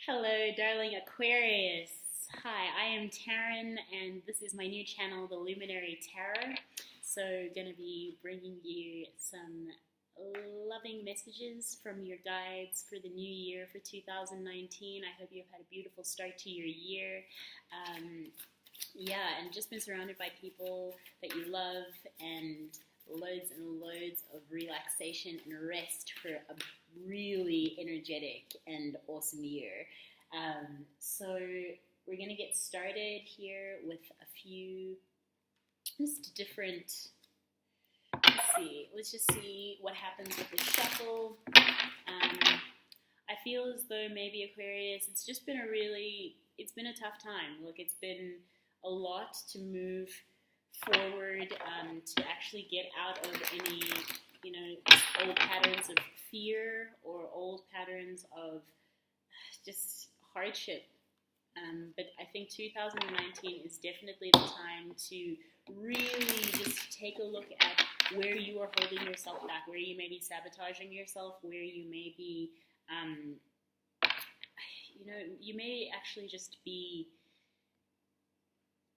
Hello, darling Aquarius. Hi, I am Taryn, and this is my new channel, The Luminary Tarot. So, going to be bringing you some loving messages from your guides for the new year for 2019. I hope you've had a beautiful start to your year. And just been surrounded by people that you love and loads of relaxation and rest for a really energetic and awesome year. So we're going to get started here with a few just different, let's just see what happens with the shuffle. I feel as though maybe Aquarius, it's been a tough time. Look, it's been a lot to move forward, to actually get out of any, old patterns of fear or old patterns of just hardship. But I think 2019 is definitely the time to really just take a look at where you are holding yourself back, where you may be sabotaging yourself, where you may be, you may actually just be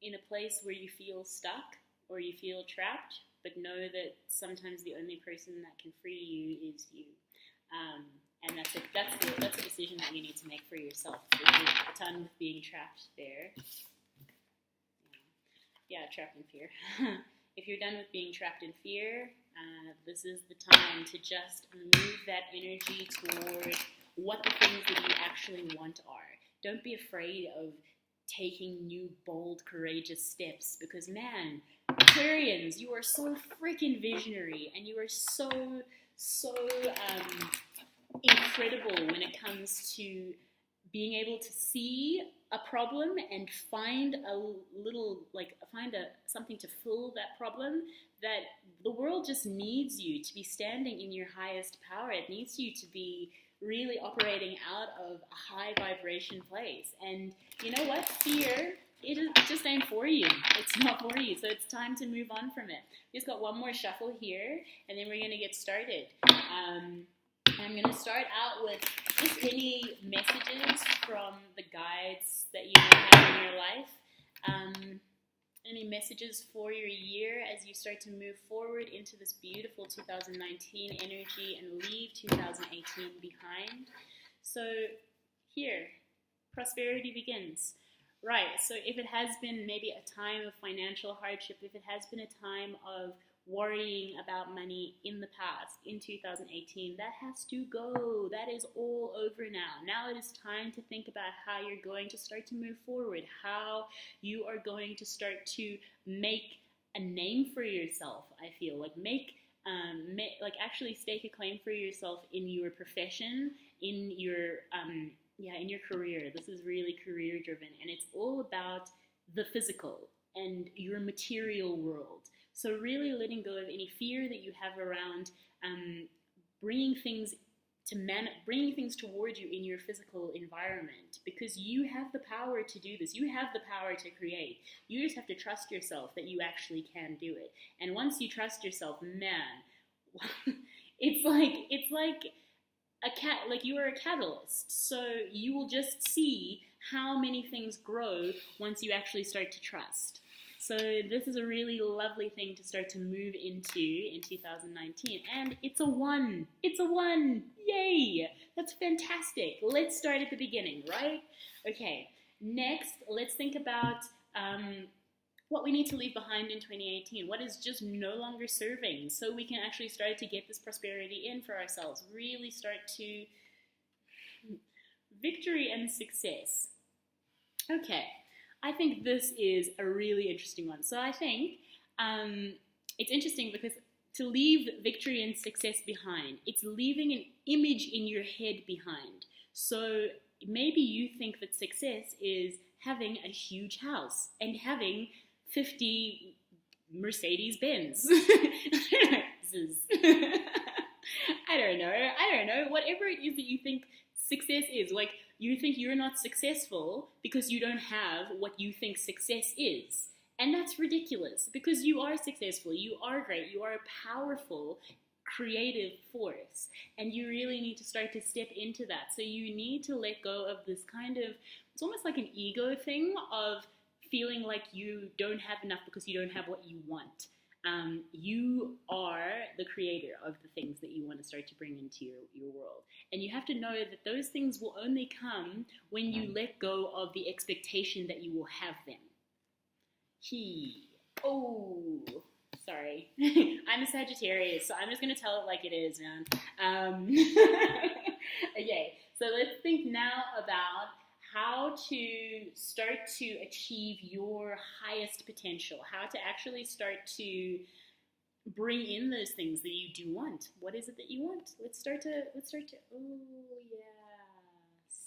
in a place where you feel stuck or you feel trapped, but know that sometimes the only person that can free you is you. And that's a decision that you need to make for yourself. If you're done with being trapped there, trapped in fear. If you're done with being trapped in fear, this is the time to just move that energy toward what the things that you actually want are. Don't be afraid of taking new, bold, courageous steps, because man, Aquarians, you are so freaking visionary, and you are so incredible when it comes to being able to see a problem and find something to fill that problem. That the world just needs you to be standing in your highest power. It needs you to be really operating out of a high vibration place. And you know what? Fear, it just ain't for you. It's not for you. So it's time to move on from it. We just got one more shuffle here, and then we're going to get started. I'm going to start out with just any messages from the guides that you may have in your life. Any messages for your year as you start to move forward into this beautiful 2019 energy and leave 2018 behind. So here, prosperity begins. Right, so if it has been maybe a time of financial hardship, if it has been a time of worrying about money in the past, in 2018, that has to go. That is all over now. Now it is time to think about how you're going to start to move forward, how you are going to start to make a name for yourself. I feel like actually stake a claim for yourself in your profession, in your career. This is really career driven, and it's all about the physical and your material world. So really letting go of any fear that you have around bringing things toward you in your physical environment, because you have the power to do this. You have the power to create. You just have to trust yourself that you actually can do it. And once you trust yourself, man, it's like you are a catalyst. So you will just see how many things grow once you actually start to trust. So this is a really lovely thing to start to move into in 2019. And it's a one. It's a one. Yay. That's fantastic. Let's start at the beginning, right? Okay. Next, let's think about what we need to leave behind in 2018. What is just no longer serving, so we can actually start to get this prosperity in for ourselves. Really start to victory and success. Okay. I think this is a really interesting one. So I think it's interesting because to leave victory and success behind, it's leaving an image in your head behind. So maybe you think that success is having a huge house and having 50 Mercedes Benz. I don't know. Whatever it is that you think success is, like, you think you're not successful because you don't have what you think success is. And that's ridiculous, because you are successful, you are great, you are powerful, creative force, and you really need to start to step into that. So you need to let go of this kind of, it's almost like an ego thing of feeling like you don't have enough because you don't have what you want. You are the creator of the things that you want to start to bring into your world. And you have to know that those things will only come when you let go of the expectation that you will have them. Sorry. I'm a Sagittarius, so I'm just going to tell it like it is, man. Okay, so let's think now about how to start to achieve your highest potential, how to actually start to bring in those things that you do want. What is it that you want? Let's start to,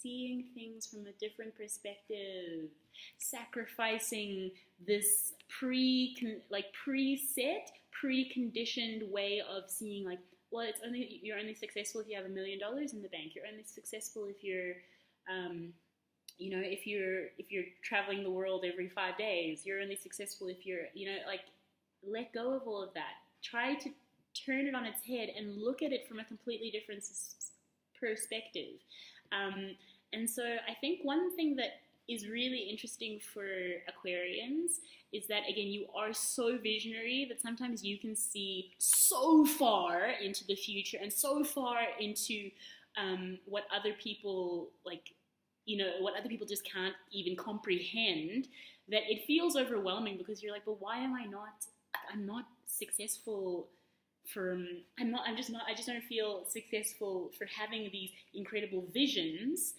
seeing things from a different perspective, sacrificing this preset, preconditioned way of seeing like, well, you're only successful if you have $1 million in the bank. You're only successful if you're if you're traveling the world every 5 days. You're only successful if you're, let go of all of that. Try to turn it on its head and look at it from a completely different perspective. And so I think one thing that is really interesting for Aquarians is that, again, you are so visionary that sometimes you can see so far into the future and so far into what other people what other people just can't even comprehend, that it feels overwhelming because you're like, but why am I'm not successful I just don't feel successful for having these incredible visions.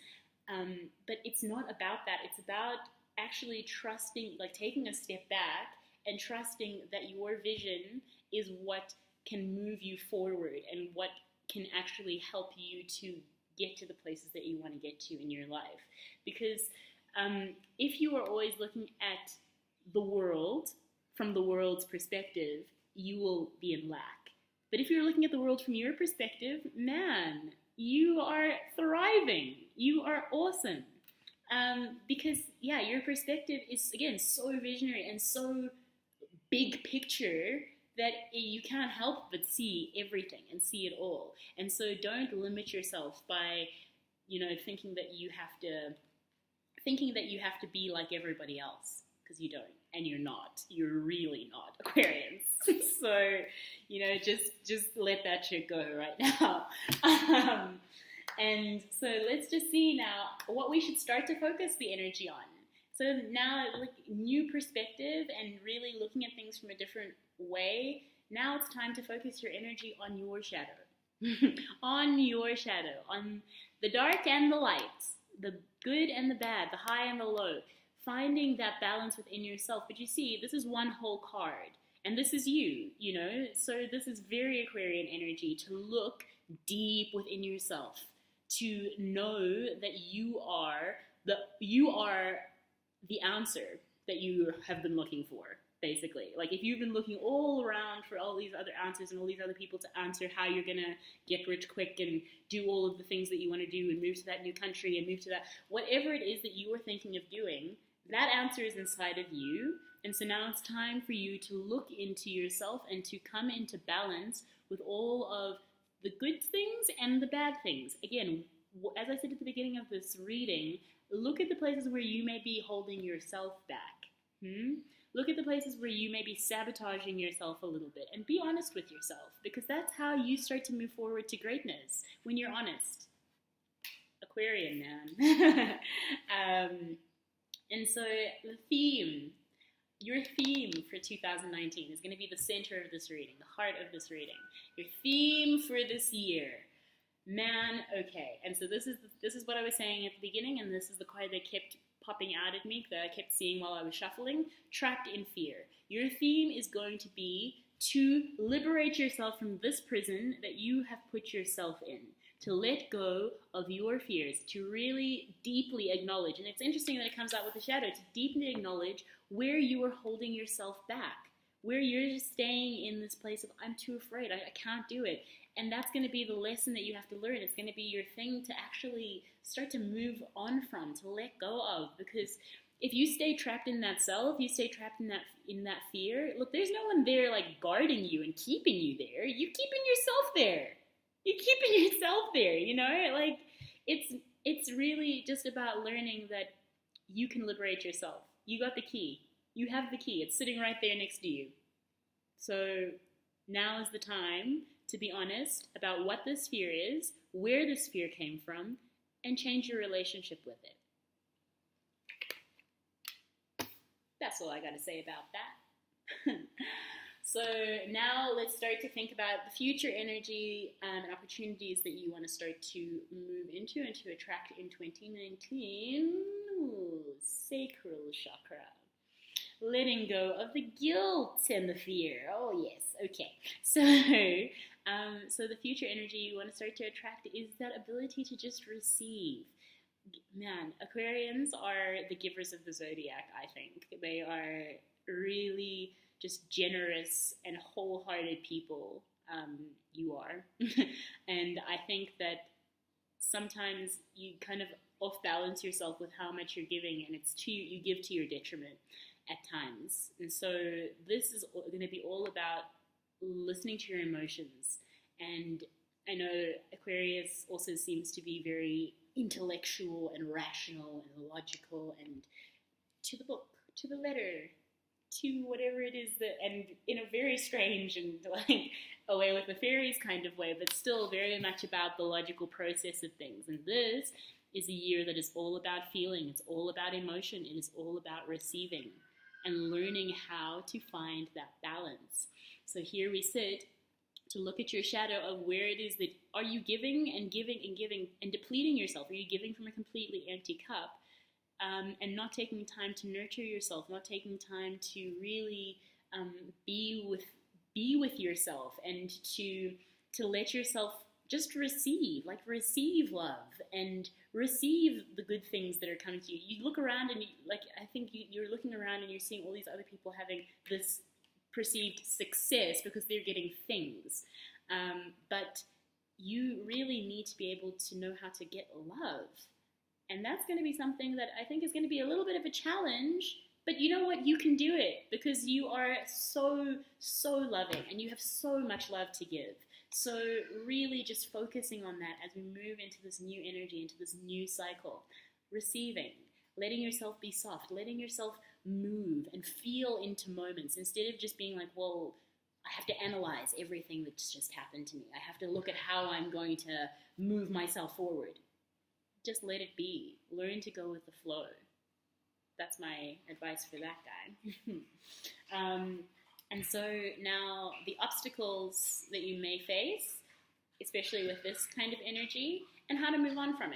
But it's not about that. It's about actually trusting, like taking a step back and trusting that your vision is what can move you forward and what can actually help you to get to the places that you want to get to in your life. Because if you are always looking at the world from the world's perspective, you will be in lack. But if you're looking at the world from your perspective, man, you are thriving. You are awesome. Because, your perspective is, again, so visionary and so big picture that you can't help but see everything and see it all. And so don't limit yourself by, thinking that you have to be like everybody else, because you don't, and you're not. You're really not, Aquarians. So, just let that shit go right now. And so let's just see now what we should start to focus the energy on. So now, new perspective and really looking at things from a different way. Now it's time to focus your energy on your shadow. On your shadow, on the dark and the light, the good and the bad, the high and the low, finding that balance within yourself. But you see, this is one whole card, and this is you, so this is very Aquarian energy, to look deep within yourself, to know that you are the answer that you have been looking for, basically. Like, if you've been looking all around for all these other answers and all these other people to answer how you're gonna get rich quick and do all of the things that you want to do and move to that new country and move to that, whatever it is that you are thinking of doing, that answer is inside of you. And so now it's time for you to look into yourself and to come into balance with all of the good things and the bad things. Again, as I said at the beginning of this reading, look at the places where you may be holding yourself back. Look at the places where you may be sabotaging yourself a little bit, and be honest with yourself, because that's how you start to move forward to greatness, when you're honest. Aquarian, man. And so your theme for 2019 is going to be the center of this reading, the heart of this reading. Your theme for this year. Man, okay. And so this is what I was saying at the beginning, and this is the card that kept popping out at me, that I kept seeing while I was shuffling. Trapped in fear. Your theme is going to be to liberate yourself from this prison that you have put yourself in, to let go of your fears, to really deeply acknowledge. And it's interesting that it comes out with the shadow, to deeply acknowledge where you are holding yourself back, where you're just staying in this place of, I'm too afraid, I can't do it. And that's going to be the lesson that you have to learn. It's going to be your thing to actually start to move on from, to let go of, because if you stay trapped in that cell, if you stay trapped in that fear, look, there's no one there like guarding you and keeping you there. You're keeping yourself there. You're keeping yourself there, you know? Like it's really just about learning that you can liberate yourself. You got the key. You have the key. It's sitting right there next to you. So now is the time to be honest about what this fear is, where this fear came from, and change your relationship with it. That's all I got to say about that. So now let's start to think about the future energy and opportunities that you want to start to move into and to attract in 2019. Ooh, sacral chakra. Letting go of the guilt and the fear. Oh yes, okay. So the future energy you want to start to attract is that ability to just receive. Man, Aquarians are the givers of the zodiac, I think. They are really just generous and wholehearted people. You are. And I think that sometimes you kind of off balance yourself with how much you're giving, and you give to your detriment at times. And so this is going to be all about listening to your emotions. And I know Aquarius also seems to be very intellectual and rational and logical and to the book, to the letter, to whatever it is that, and in a very strange and like away with the fairies kind of way, but still very much about the logical process of things. And this is a year that is all about feeling. It's all about emotion. It is all about receiving and learning how to find that balance. So here we sit to look at your shadow of where it is that are you giving and giving and giving and depleting yourself? Are you giving from a completely empty cup and not taking time to nurture yourself, not taking time to really be with yourself and to let yourself just receive love and receive the good things that are coming to you. You look around and I think you're looking around and you're seeing all these other people having this perceived success because they're getting things. But you really need to be able to know how to get love. And that's going to be something that I think is going to be a little bit of a challenge. But you know what? You can do it because you are so, so loving and you have so much love to give. So really just focusing on that as we move into this new energy, into this new cycle. Receiving, letting yourself be soft, letting yourself move and feel into moments instead of just being like, well, I have to analyze everything that's just happened to me. I have to look at how I'm going to move myself forward. Just let it be. Learn to go with the flow. That's my advice for that guy. And so now the obstacles that you may face, especially with this kind of energy, and how to move on from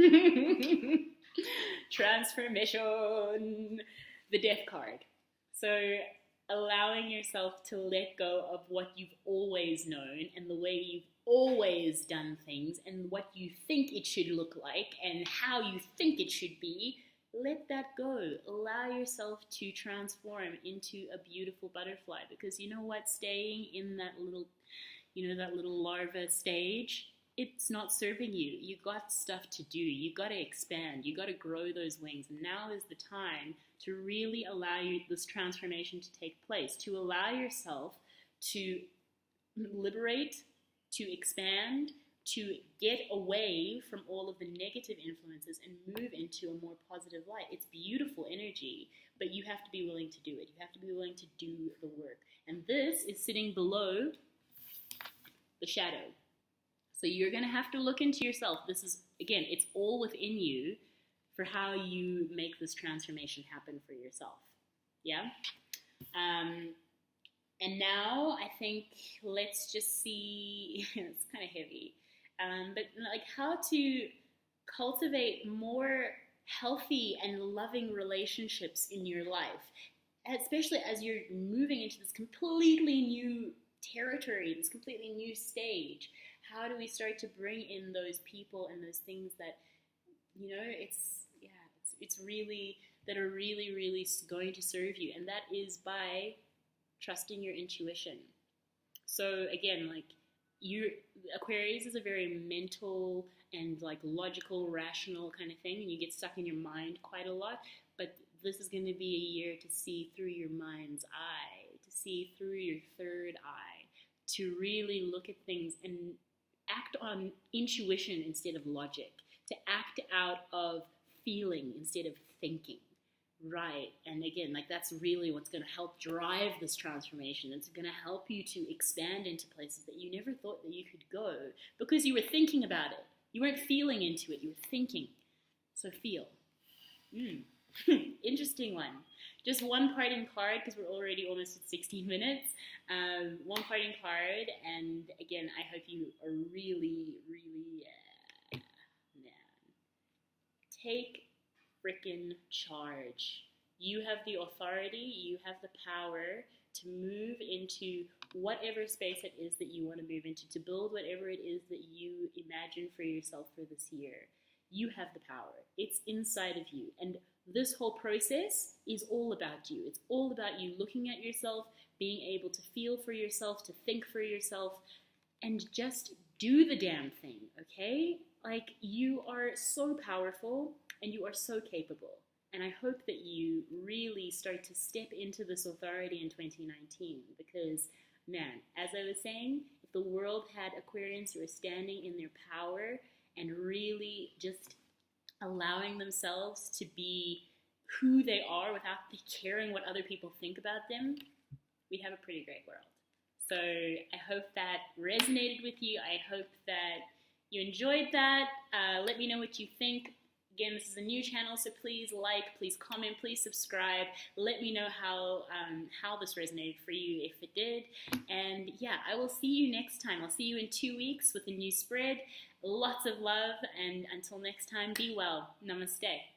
it. Transformation, the death card. So allowing yourself to let go of what you've always known and the way you've always done things and what you think it should look like and how you think it should be. Let that go. Allow yourself to transform into a beautiful butterfly, because you know what? Staying in that little larva stage, it's not serving you. You got stuff to do. You got to expand. You got to grow those wings. And now is the time to really allow this transformation to take place, to allow yourself to liberate, to expand, to get away from all of the negative influences and move into a more positive light. It's beautiful energy, but you have to be willing to do it. You have to be willing to do the work. And this is sitting below the shadow. So you're going to have to look into yourself. This is, again, it's all within you for how you make this transformation happen for yourself. Yeah? And now I think let's just see, it's kind of heavy, but like how to cultivate more healthy and loving relationships in your life, especially as you're moving into this completely new territory, this completely new stage. How do we start to bring in those people and those things that, it's really, that are really, really going to serve you? And that is by trusting your intuition. So again, like you Aquarius is a very mental and like logical, rational kind of thing, and you get stuck in your mind quite a lot. But this is going to be a year to see through your mind's eye, to see through your third eye, to really look at things and act on intuition instead of logic, to act out of feeling instead of thinking. Right. And again, like that's really what's going to help drive this transformation. It's going to help you to expand into places that you never thought that you could go because you were thinking about it. You weren't feeling into it, you were thinking. So feel. Interesting one. Just one parting card because we're already almost at 16 minutes. One parting card, and again, I hope you are really, really, take freaking charge. You have the authority, you have the power to move into whatever space it is that you want to move into, to build whatever it is that you imagine for yourself for this year. You have the power. It's inside of you. And this whole process is all about you. It's all about you looking at yourself, being able to feel for yourself, to think for yourself, and just do the damn thing, okay? Like, you are so powerful and you are so capable. And I hope that you really start to step into this authority in 2019 because, man, as I was saying, if the world had Aquarians who are standing in their power and really just allowing themselves to be who they are without caring what other people think about them, we'd have a pretty great world. So I hope that resonated with you. I hope that you enjoyed that. Let me know what you think. Again, this is a new channel, so please like, please comment, please subscribe. Let me know how this resonated for you, if it did. And yeah, I will see you next time. I'll see you in 2 weeks with a new spread. Lots of love, and until next time, be well. Namaste.